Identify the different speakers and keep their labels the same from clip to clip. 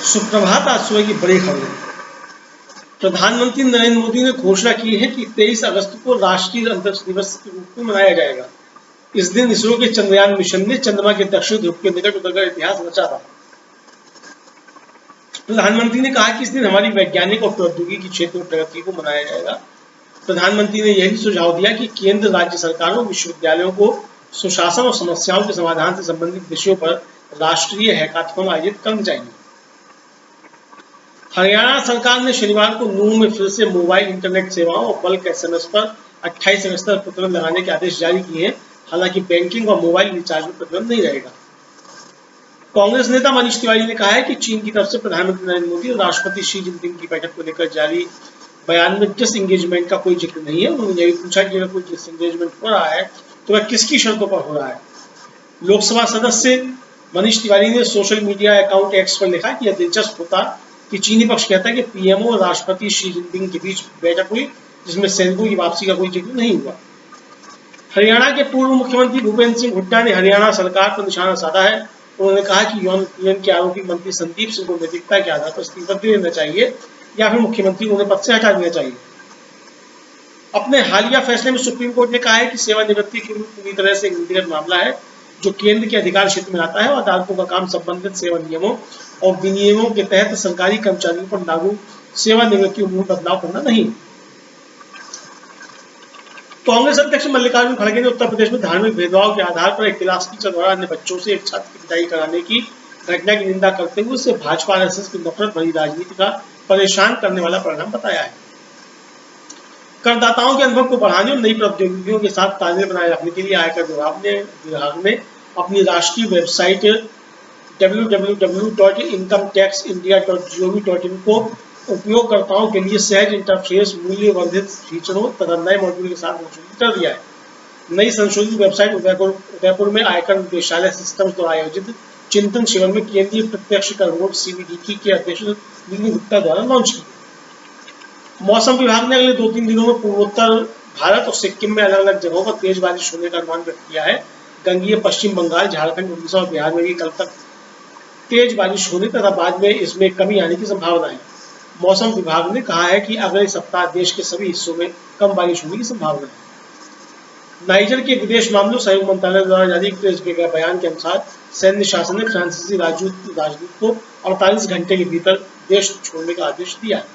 Speaker 1: सुप्रभात। आज सुबह की बड़ी खबर। प्रधानमंत्री नरेंद्र मोदी ने घोषणा की है कि 23 अगस्त को राष्ट्रीय अंतरिक्ष दिवस के रूप में मनाया जाएगा। इस दिन इसरो के चंद्रयान मिशन ने चंद्रमा के दक्षिण ध्रुव के निकट उतरकर इतिहास रचा था। प्रधानमंत्री ने कहा कि इस दिन हमारी वैज्ञानिक और प्रौद्योगिकी क्षेत्र में प्रगति को मनाया जाएगा। प्रधानमंत्री ने यह भी सुझाव दिया कि केंद्र राज्य सरकारों विश्वविद्यालयों को सुशासन और समस्याओं के समाधान से संबंधित विषयों पर राष्ट्रीय हैकाथॉन आयोजित करना चाहिए। हरियाणा सरकार ने शनिवार को नूंह में फिर से मोबाइल इंटरनेट सेवाओं और बल्क एसएमएस पर 28 अगस्त तक प्रतिबंध लगाने के आदेश जारी किए हैं। हालांकि बैंकिंग और मोबाइल रिचार्ज में प्रतिबंध नहीं रहेगा। कांग्रेस नेता मनीष तिवारी ने कहा है कि चीन की तरफ से प्रधानमंत्री नरेंद्र मोदी और राष्ट्रपति शी जिनपिंग की बैठक को लेकर जारी बयान में डिसएंगेजमेंट का कोई जिक्र नहीं है। उन्होंने यह भी पूछा कि अगर कोई डिसएंगेजमेंट हो रहा है तो वह किसकी शर्तों पर हो रहा है। लोकसभा सदस्य मनीष तिवारी ने सोशल मीडिया अकाउंट एक्स पर लिखा कि यह दिलचस्प होता कि चीनी पक्ष कहता है कि पीएमओ और राष्ट्रपति शी जिनपिंग के बीच बैठक हुई जिसमें सैनिकों की वापसी का कोई जिक्र नहीं हुआ। हरियाणा के पूर्व मुख्यमंत्री भूपेंद्र सिंह हुड्डा ने हरियाणा सरकार पर निशाना साधा है। उन्होंने कहा कि यौन उत्पीड़न के आरोपी मंत्री संदीप सिंह को नैतिकता के आधार पर इस्तीफा दे देना चाहिए या फिर मुख्यमंत्री को उन्हें पद से हटा देना चाहिए। अपने हालिया फैसले में सुप्रीम कोर्ट ने कहा है कि सेवानिवृत्ति पूरी तरह से एक नीतिगत मामला है जो केंद्र के अधिकार क्षेत्र में आता है और अदालतों का काम संबंधित सेवा नियमों और विनियमों के तहत सरकारी कर्मचारियों पर लागू सेवानिवृत्ति उम्र में बदलाव करना नहीं। कांग्रेस अध्यक्ष मल्लिकार्जुन खड़गे ने उत्तर प्रदेश में धार्मिक भेदभाव के आधार पर एक क्लास टीचर द्वारा अन्य बच्चों से एक छात्र की पिटाई कराने की घटना की निंदा करते हुए इसे भाजपा आरएसएस की नफरत भरी राजनीति का परेशान करने वाला परिणाम बताया है। करदाताओं के अनुभव को बढ़ाने और नई प्रौद्योगिकियों के साथ तालमेल बनाए रखने के लिए आयकर विभाग ने अपनी राष्ट्रीय वेबसाइट www.incometaxindia.gov.in को उपयोगकर्ताओं के लिए सहज इंटरफेस, मूल्य वर्धित फीचरों तथा नए मॉड्यूल के साथ संशोधित कर दिया है। नई संशोधित वेबसाइट उदयपुर में आयकर निदेशालय सिस्टम्स द्वारा आयोजित चिंतन शिविर में केंद्रीय प्रत्यक्ष कर बोर्ड सीबीडीटी के अध्यक्ष नीलू गुप्ता द्वारा लॉन्च की। मौसम विभाग ने अगले 2-3 दिनों में पूर्वोत्तर भारत और सिक्किम में अलग अलग जगहों पर तेज बारिश होने का अनुमान व्यक्त किया है। गंगीय पश्चिम बंगाल, झारखंड, उड़ीसा और बिहार में भी कल तक तेज बारिश होने तथा बाद में इसमें कमी आने की संभावना है। मौसम विभाग ने कहा है कि अगले सप्ताह देश के सभी हिस्सों में कम बारिश होने की संभावना है। नाइजर के विदेश मामलों सहयोग मंत्रालय द्वारा जारी किए गए बयान के अनुसार सैन्य शासन ने फ्रांसीसी राजदूत को 48 घंटे के भीतर देश छोड़ने का आदेश दिया है।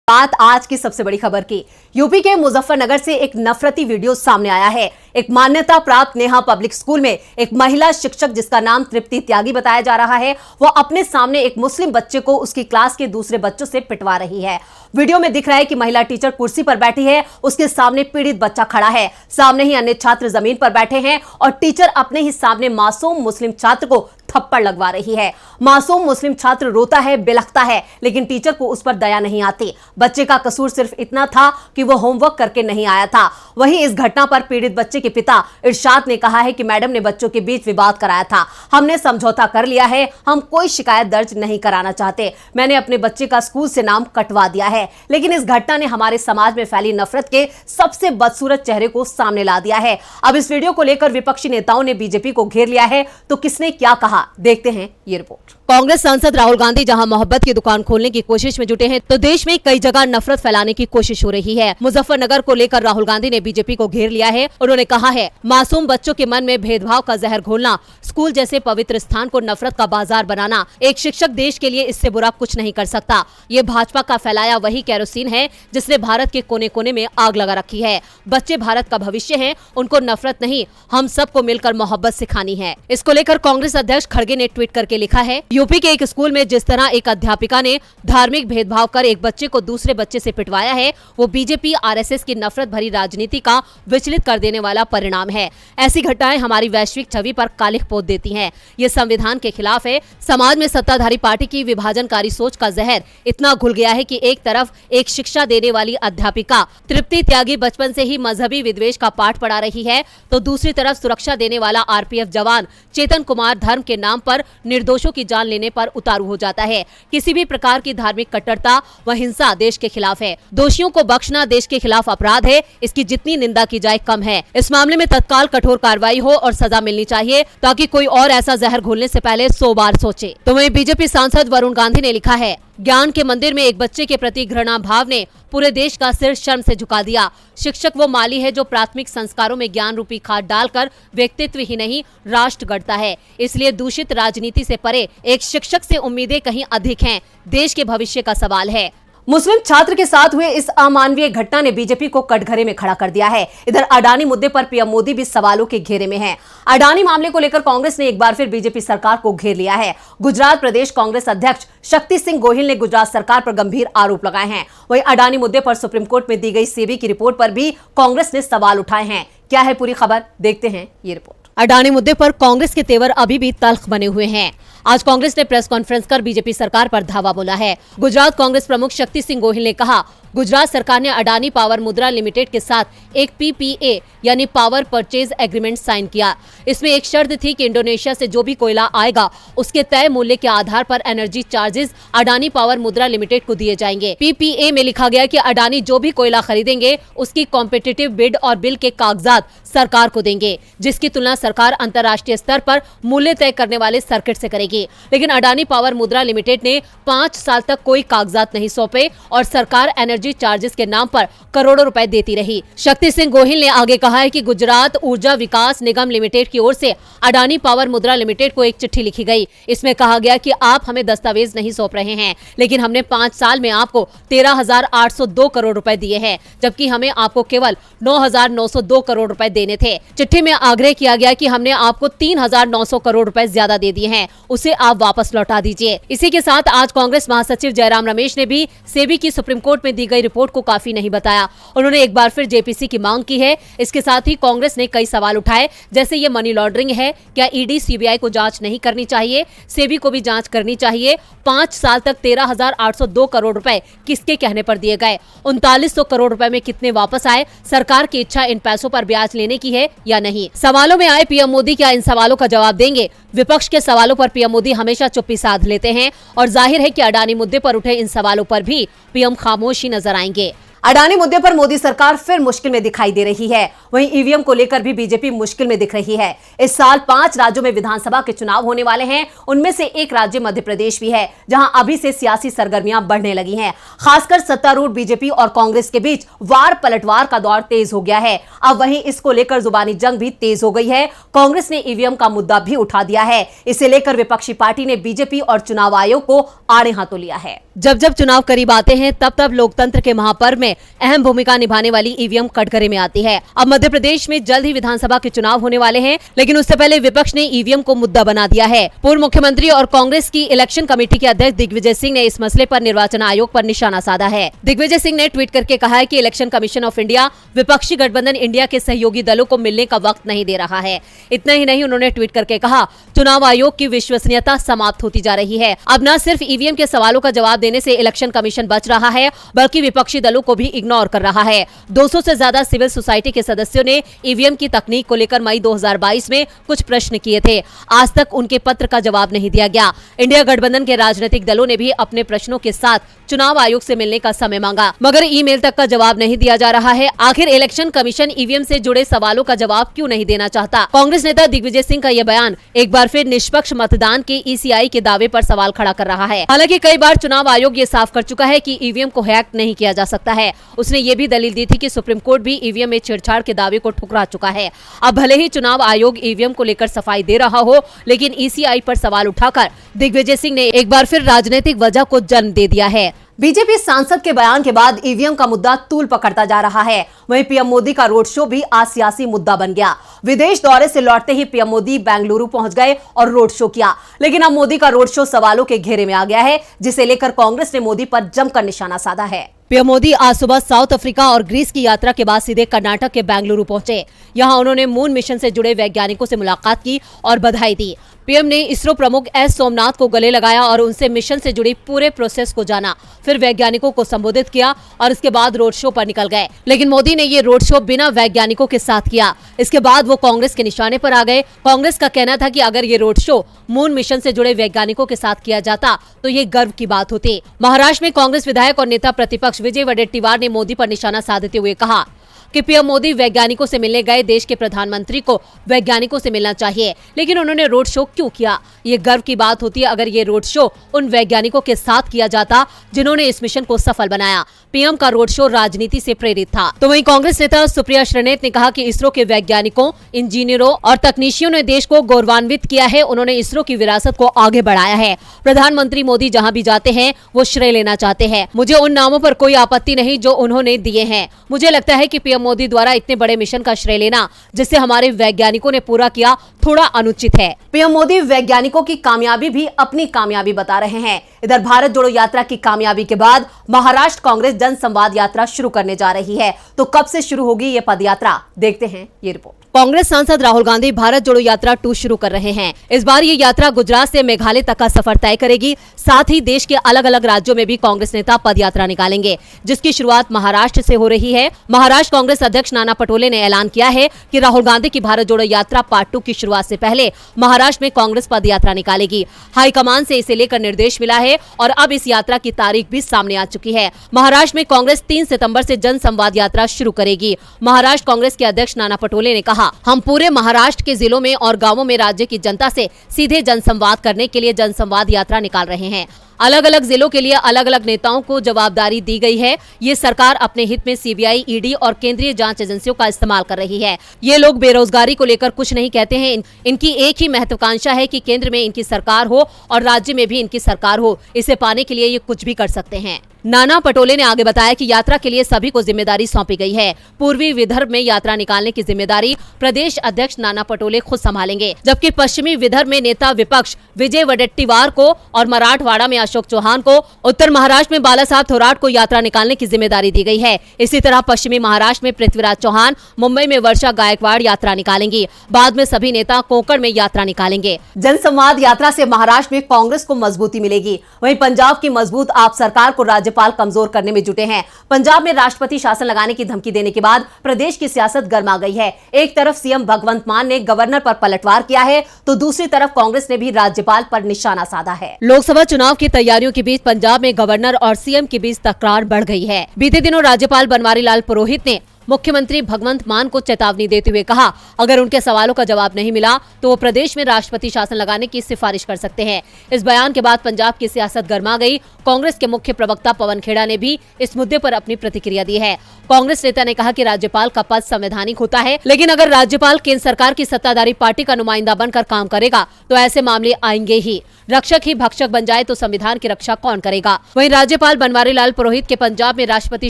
Speaker 2: बात आज की सबसे बड़ी खबर की। यूपी के मुजफ्फरनगर से एक नफरती वीडियो सामने आया है। एक मान्यता प्राप्त नेहा पब्लिक स्कूल में एक महिला शिक्षक जिसका नाम तृप्ति त्यागी बताया जा रहा है, वो अपने सामने एक मुस्लिम बच्चे को उसकी क्लास के दूसरे बच्चों से पिटवा रही है। वीडियो में दिख रहा है कि महिला टीचर कुर्सी पर बैठी है, उसके सामने पीड़ित बच्चा खड़ा है, सामने ही अन्य छात्र जमीन पर बैठे हैं और टीचर अपने ही सामने मासूम मुस्लिम छात्र को थप्पड़ लगवा रही है। मासूम मुस्लिम छात्र रोता है, बिलखता है, लेकिन टीचर को उस पर दया नहीं आती। बच्चे का कसूर सिर्फ इतना था कि वो होमवर्क करके नहीं आया था। वहीं इस घटना पर पीड़ित बच्चे के पिता इरशाद ने कहा है कि मैडम ने बच्चों के बीच विवाद कराया था, हमने समझौता कर लिया है, हम कोई शिकायत दर्ज नहीं कराना चाहते। मैंने अपने बच्चे का स्कूल से नाम कटवा दिया है। लेकिन इस घटना ने हमारे समाज में फैली नफरत के सबसे बदसूरत चेहरे को सामने ला दिया है। अब इस वीडियो को लेकर विपक्षी नेताओं ने बीजेपी को घेर लिया है, तो किसने क्या कहा, देखते हैं ये रिपोर्ट। कांग्रेस सांसद राहुल गांधी जहां मोहब्बत की दुकान खोलने की कोशिश में जुटे हैं, तो देश में कई जगह नफरत फैलाने की कोशिश हो रही है। मुजफ्फरनगर को लेकर राहुल गांधी ने बीजेपी को घेर लिया है। उन्होंने कहा है, मासूम बच्चों के मन में भेदभाव का जहर घोलना, स्कूल जैसे पवित्र स्थान को नफरत का बाजार बनाना, एक शिक्षक देश के लिए इससे बुरा कुछ नहीं कर सकता। ये भाजपा का फैलाया वही केरोसिन है जिसने भारत के कोने कोने में आग लगा रखी है। बच्चे भारत का भविष्य हैं, उनको नफरत नहीं, हम सबको मिलकर मोहब्बत सिखानी है। इसको लेकर कांग्रेस अध्यक्ष खड़गे ने ट्वीट करके लिखा है, यूपी के एक स्कूल में जिस तरह एक अध्यापिका ने धार्मिक भेदभाव कर एक बच्चे को दूसरे बच्चे से पिटवाया है, वो बीजेपी आरएसएस की नफरत भरी राजनीति का विचलित कर देने वाला परिणाम है। ऐसी घटनाएं हमारी वैश्विक छवि पर कालिख पोत देती हैं। ये संविधान के खिलाफ है। समाज में सत्ताधारी पार्टी की विभाजनकारी सोच का जहर इतना घुल गया है कि एक तरफ एक शिक्षा देने वाली अध्यापिका तृप्ति त्यागी बचपन से ही मजहबी विद्वेष का पाठ पढ़ा रही है, तो दूसरी तरफ सुरक्षा देने वाला आरपीएफ जवान चेतन कुमार धर्म के नाम पर निर्दोषों की जान जान लेने पर उतारू हो जाता है। किसी भी प्रकार की धार्मिक कट्टरता व हिंसा देश के खिलाफ है। दोषियों को बख्शना देश के खिलाफ अपराध है। इसकी जितनी निंदा की जाए कम है। इस मामले में तत्काल कठोर कार्रवाई हो और सजा मिलनी चाहिए, ताकि कोई और ऐसा जहर घोलने से पहले 100 बार सोचे। तो वहीं बीजेपी सांसद वरुण गांधी ने लिखा है, ज्ञान के मंदिर में एक बच्चे के प्रति घृणा भाव ने पूरे देश का सिर शर्म से झुका दिया। शिक्षक वो माली है जो प्राथमिक संस्कारों में ज्ञान रूपी खाद डालकर व्यक्तित्व ही नहीं राष्ट्र गढ़ता है। इसलिए दूषित राजनीति से परे एक शिक्षक से उम्मीदें कहीं अधिक हैं। देश के भविष्य का सवाल है। मुस्लिम छात्र के साथ हुए इस अमानवीय घटना ने बीजेपी को कटघरे में खड़ा कर दिया है। इधर अडानी मुद्दे पर पीएम मोदी भी सवालों के घेरे में हैं। अडानी मामले को लेकर कांग्रेस ने एक बार फिर बीजेपी सरकार को घेर लिया है। गुजरात प्रदेश कांग्रेस अध्यक्ष शक्ति सिंह गोहिल ने गुजरात सरकार पर गंभीर आरोप लगाए हैं। वहीं अडानी मुद्दे पर सुप्रीम कोर्ट में दी गई सेबी की रिपोर्ट पर भी कांग्रेस ने सवाल उठाए हैं। क्या है पूरी खबर, देखते हैं ये रिपोर्ट। अडानी मुद्दे पर कांग्रेस के तेवर अभी भी तल्ख बने हुए हैं। आज कांग्रेस ने प्रेस कॉन्फ्रेंस कर बीजेपी सरकार पर धावा बोला है। गुजरात कांग्रेस प्रमुख शक्ति सिंह गोहिल ने कहा, गुजरात सरकार ने अडानी पावर मुद्रा लिमिटेड के साथ एक पीपीए यानी पावर परचेज एग्रीमेंट साइन किया। इसमें एक शर्त थी कि इंडोनेशिया से जो भी कोयला आएगा उसके तय मूल्य के आधार पर एनर्जी चार्जेस अडानी पावर मुद्रा लिमिटेड को दिए जाएंगे। पीपीए में लिखा गया कि अडानी जो भी कोयला खरीदेंगे उसकी कॉम्पिटिटिव बिड और बिल के कागजात सरकार को देंगे, जिसकी तुलना सरकार अंतर्राष्ट्रीय स्तर पर मूल्य तय करने वाले सर्किट से करेगी। लेकिन अडानी पावर मुद्रा लिमिटेड ने 5 साल तक कोई कागजात नहीं सौंपे और सरकार एनर्जी चार्जेस के नाम पर करोड़ों रुपए देती रही। शक्ति सिंह गोहिल ने आगे कहा है कि गुजरात ऊर्जा विकास निगम लिमिटेड की ओर से अडानी पावर मुद्रा लिमिटेड को एक चिट्ठी लिखी गई। इसमें कहा गया कि आप हमें दस्तावेज नहीं सौंप रहे हैं, लेकिन हमने 5 साल में आपको 13,802 करोड़ रुपए दिए हैं, जबकि हमें आपको केवल 9,902 करोड़ रुपए देने थे। चिट्ठी में आग्रह किया गया कि हमने आपको 3,900 करोड़ रुपए ज्यादा दे दिए हैं, उसे आप वापस लौटा दीजिए। इसी के साथ आज कांग्रेस महासचिव जयराम रमेश ने भी सेबी की सुप्रीम कोर्ट में दी गई रिपोर्ट को काफी नहीं बताया। उन्होंने एक बार फिर जेपीसी की मांग की है। इसके साथ ही कांग्रेस ने कई सवाल उठाए, जैसे ये मनी लॉन्ड्रिंग है, क्या ईडी सीबीआई को जांच नहीं करनी चाहिए, सेबी को भी जांच करनी चाहिए। 5 साल तक 13,802 करोड़ रुपए किसके कहने पर दिए गए, 3900 करोड़ रुपए में कितने वापस आए, सरकार की इच्छा इन पैसों पर ब्याज लेने की है या नहीं। सवालों में आए पीएम मोदी क्या इन सवालों का जवाब देंगे? विपक्ष के सवालों पर पीएम मोदी हमेशा चुप्पी साध लेते हैं और जाहिर है कि अडानी मुद्दे पर उठे इन सवालों पर भी पीएम खामोश ही नजर आएंगे। अडानी मुद्दे पर मोदी सरकार फिर मुश्किल में दिखाई दे रही है। वहीं ईवीएम को लेकर भी बीजेपी मुश्किल में दिख रही है। इस साल 5 राज्यों में विधानसभा के चुनाव होने वाले हैं। उनमें से एक राज्य मध्य प्रदेश भी है, जहां अभी से सियासी सरगर्मियां बढ़ने लगी हैं। खासकर सत्तारूढ़ बीजेपी और कांग्रेस के बीच वार पलटवार का दौर तेज हो गया है। अब वहीं इसको लेकर जुबानी जंग भी तेज हो गई है। कांग्रेस ने ईवीएम का मुद्दा भी उठा दिया है। इसे लेकर विपक्षी पार्टी ने बीजेपी और चुनाव आयोग को आड़े हाथों लिया है। जब जब चुनाव करीब आते हैं तब तब लोकतंत्र के महापर्व में अहम भूमिका निभाने वाली ईवीएम कटघरे में आती है। अब मध्य प्रदेश में जल्द ही विधानसभा के चुनाव होने वाले हैं, लेकिन उससे पहले विपक्ष ने ईवीएम को मुद्दा बना दिया है। पूर्व मुख्यमंत्री और कांग्रेस की इलेक्शन कमेटी के अध्यक्ष दिग्विजय सिंह ने इस मसले पर निर्वाचन आयोग पर निशाना साधा है। दिग्विजय सिंह ने ट्वीट करके कहा है कि इलेक्शन कमीशन ऑफ इंडिया विपक्षी गठबंधन इंडिया के सहयोगी दलों को मिलने का वक्त नहीं दे रहा है। इतना ही नहीं, उन्होंने ट्वीट करके कहा, चुनाव आयोग की विश्वसनीयता समाप्त होती जा रही है। अब न सिर्फ ईवीएम के सवालों का जवाब देने से इलेक्शन कमीशन बच रहा है, बल्कि विपक्षी दलों को भी इग्नोर कर रहा है। 200 से ज्यादा सिविल सोसाइटी के सदस्यों ने ईवीएम की तकनीक को लेकर मई 2022 में कुछ प्रश्न किए थे। आज तक उनके पत्र का जवाब नहीं दिया गया। इंडिया गठबंधन के राजनीतिक दलों ने भी अपने प्रश्नों के साथ चुनाव आयोग से मिलने का समय मांगा, मगर ईमेल तक का जवाब नहीं दिया जा रहा है। आखिर इलेक्शन कमीशन ईवीएम से जुड़े सवालों का जवाब क्यों नहीं देना चाहता? कांग्रेस नेता दिग्विजय सिंह का यह बयान एक बार फिर निष्पक्ष मतदान के ईसीआई के दावे पर सवाल खड़ा कर रहा है। हालांकि कई बार चुनाव आयोग ये साफ कर चुका है कि ईवीएम को हैक नहीं किया जा सकता है। उसने ये भी दलील दी थी कि सुप्रीम कोर्ट भी ईवीएम में छेड़छाड़ के दावे को ठुकरा चुका है। अब भले ही चुनाव आयोग ईवीएम को लेकर सफाई दे रहा हो, लेकिन ईसीआई पर सवाल उठाकर दिग्विजय सिंह ने एक बार फिर राजनीतिक वजह को जन्म दे दिया है। बीजेपी सांसद के बयान के बाद ईवीएम का मुद्दा तूल पकड़ता जा रहा है। वहीं पीएम मोदी का रोड शो भी आज सियासी मुद्दा बन गया। विदेश दौरे से लौटते ही पीएम मोदी बेंगलुरु पहुंच गए और रोड शो किया, लेकिन अब मोदी का रोड शो सवालों के घेरे में आ गया है, जिसे लेकर कांग्रेस ने मोदी पर जमकर निशाना साधा है। पीएम मोदी आज सुबह साउथ अफ्रीका और ग्रीस की यात्रा के बाद सीधे कर्नाटक के बेंगलुरु पहुंचे। यहां उन्होंने मून मिशन से जुड़े वैज्ञानिकों से मुलाकात की और बधाई दी। पीएम ने इसरो प्रमुख एस सोमनाथ को गले लगाया और उनसे मिशन से जुड़ी पूरे प्रोसेस को जाना। फिर वैज्ञानिकों को संबोधित किया और इसके बाद रोड शो पर निकल गए। लेकिन मोदी ने ये रोड शो बिना वैज्ञानिकों के साथ किया। इसके बाद वो कांग्रेस के निशाने पर आ गए। कांग्रेस का कहना था कि अगर ये रोड शो मून मिशन से जुड़े वैज्ञानिकों के साथ किया जाता तो ये गर्व की बात होती। महाराष्ट्र में कांग्रेस विधायक और नेता प्रतिपक्ष विजय वडेट्टीवार ने मोदी पर निशाना साधते हुए कहा कि पीएम मोदी वैज्ञानिकों से मिलने गए, देश के प्रधानमंत्री को वैज्ञानिकों से मिलना चाहिए, लेकिन उन्होंने रोड शो क्यों किया? ये गर्व की बात होती है अगर ये रोड शो उन वैज्ञानिकों के साथ किया जाता जिन्होंने इस मिशन को सफल बनाया। पीएम का रोड शो राजनीति से प्रेरित था। तो वहीं कांग्रेस नेता सुप्रिया श्रीनेत ने कहा कि इसरो के वैज्ञानिकों, इंजीनियरों और तकनीशियों ने देश को गौरवान्वित किया है। उन्होंने इसरो की विरासत को आगे बढ़ाया है। प्रधानमंत्री मोदी जहां भी जाते हैं वो श्रेय लेना चाहते हैं। मुझे उन नामों पर कोई आपत्ति नहीं जो उन्होंने दिए हैं। मुझे लगता है कि पीएम मोदी द्वारा इतने बड़े मिशन का श्रेय लेना जिसे हमारे वैज्ञानिकों ने पूरा किया, थोड़ा अनुचित है। पीएम मोदी वैज्ञानिकों की कामयाबी भी अपनी कामयाबी बता रहे हैं। इधर भारत जोड़ो यात्रा की कामयाबी के बाद महाराष्ट्र कांग्रेस जन संवाद यात्रा शुरू करने जा रही है। तो कब से शुरू होगी ये पदयात्रा, देखते हैं ये रिपोर्ट। कांग्रेस सांसद राहुल गांधी भारत जोड़ो यात्रा 2 शुरू कर रहे हैं। इस बार ये यात्रा गुजरात से मेघालय तक का सफर तय करेगी। साथ ही देश के अलग अलग राज्यों में भी कांग्रेस नेता पदयात्रा निकालेंगे, जिसकी शुरुआत महाराष्ट्र से हो रही है। महाराष्ट्र कांग्रेस अध्यक्ष नाना पटोले ने ऐलान किया है कि राहुल गांधी की भारत जोड़ो यात्रा पार्ट 2 की शुरुआत से पहले महाराष्ट्र में कांग्रेस पदयात्रा निकालेगी। हाईकमान से इसे लेकर निर्देश मिला है और अब इस यात्रा की तारीख भी सामने आ चुकी है। महाराष्ट्र में कांग्रेस 3 सितंबर से जन संवाद यात्रा शुरू करेगी। महाराष्ट्र कांग्रेस के अध्यक्ष नाना पटोले ने कहा, हम पूरे महाराष्ट्र के जिलों में और गांवों में राज्य की जनता से सीधे जनसंवाद करने के लिए जनसंवाद यात्रा निकाल रहे हैं। अलग अलग जिलों के लिए अलग अलग नेताओं को जवाबदारी दी गई है। ये सरकार अपने हित में सीबीआई, ईडी और केंद्रीय जांच एजेंसियों का इस्तेमाल कर रही है। ये लोग बेरोजगारी को लेकर कुछ नहीं कहते हैं। इनकी एक ही महत्वाकांक्षा है कि केंद्र में इनकी सरकार हो और राज्य में भी इनकी सरकार हो। इसे पाने के लिए ये कुछ भी कर सकते हैं। नाना पटोले ने आगे बताया कि यात्रा के लिए सभी को जिम्मेदारी सौंपी गई है। पूर्वी विदर्भ में यात्रा निकालने की जिम्मेदारी प्रदेश अध्यक्ष नाना पटोले खुद संभालेंगे, जबकि पश्चिमी विदर्भ में नेता विपक्ष विजय वडेट्टीवार को और मराठवाड़ा में अशोक चौहान को, उत्तर महाराष्ट्र में बाला साहब थोराट को यात्रा निकालने की जिम्मेदारी दी गई है। इसी तरह पश्चिमी महाराष्ट्र में पृथ्वीराज चौहान, मुंबई में वर्षा गायकवाड़ यात्रा निकालेंगी। बाद में सभी नेता कोंकण में यात्रा निकालेंगे। जनसंवाद यात्रा से महाराष्ट्र में कांग्रेस को मजबूती मिलेगी। वहीं पंजाब की मजबूत आप सरकार को राज्यपाल कमजोर करने में जुटे हैं। पंजाब में राष्ट्रपति शासन लगाने की धमकी देने के बाद प्रदेश की सियासत गर्मा गई है। एक तरफ सीएम भगवंत मान ने गवर्नर पर पलटवार किया है, तो दूसरी तरफ कांग्रेस ने भी राज्यपाल पर निशाना साधा है। लोकसभा चुनाव की तैयारियों के बीच पंजाब में गवर्नर और सीएम के बीच तकरार बढ़ गई है। बीते दिनों राज्यपाल बनवारी लाल पुरोहित ने मुख्यमंत्री भगवंत मान को चेतावनी देते हुए कहा, अगर उनके सवालों का जवाब नहीं मिला तो वो प्रदेश में राष्ट्रपति शासन लगाने की सिफारिश कर सकते हैं। इस बयान के बाद पंजाब की सियासत गर्मा गई। कांग्रेस के मुख्य प्रवक्ता पवन खेड़ा ने भी इस मुद्दे पर अपनी प्रतिक्रिया दी है। कांग्रेस नेता ने कहा कि राज्यपाल का पद संवैधानिक होता है, लेकिन अगर राज्यपाल केंद्र सरकार की सत्ताधारी पार्टी का नुमाइंदा बनकर काम करेगा तो ऐसे मामले आएंगे ही। रक्षक ही भक्षक बन जाए तो संविधान की रक्षा कौन करेगा? वहीं राज्यपाल बनवारी लाल पुरोहित के पंजाब में राष्ट्रपति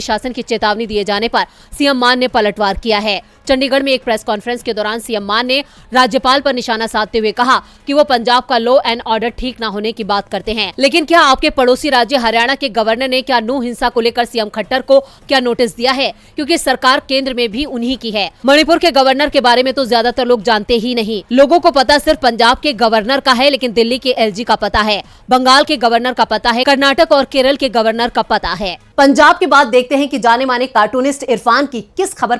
Speaker 2: शासन की चेतावनी दिए जाने पर सीएम मान ने पलटवार किया है। चंडीगढ़ में एक प्रेस कॉन्फ्रेंस के दौरान सीएम मान ने राज्यपाल पर निशाना साधते हुए कहा कि वो पंजाब का लॉ एंड ऑर्डर ठीक न होने की बात करते हैं, लेकिन क्या आपके पड़ोसी राज्य हरियाणा के गवर्नर ने क्या नू हिंसा को लेकर सीएम खट्टर को क्या नोटिस दिया है? क्योंकि सरकार केंद्र में भी उन्हीं की है। मणिपुर के गवर्नर के बारे में तो ज्यादातर लोग जानते ही नहीं। लोगों को पता सिर्फ पंजाब के गवर्नर का है, लेकिन दिल्ली के एलजी का पता है, बंगाल के गवर्नर का पता है, कर्नाटक और केरल के गवर्नर का पता है। पंजाब के बाद देखते हैं कि जाने माने कार्टूनिस्ट इरफान की किस खबर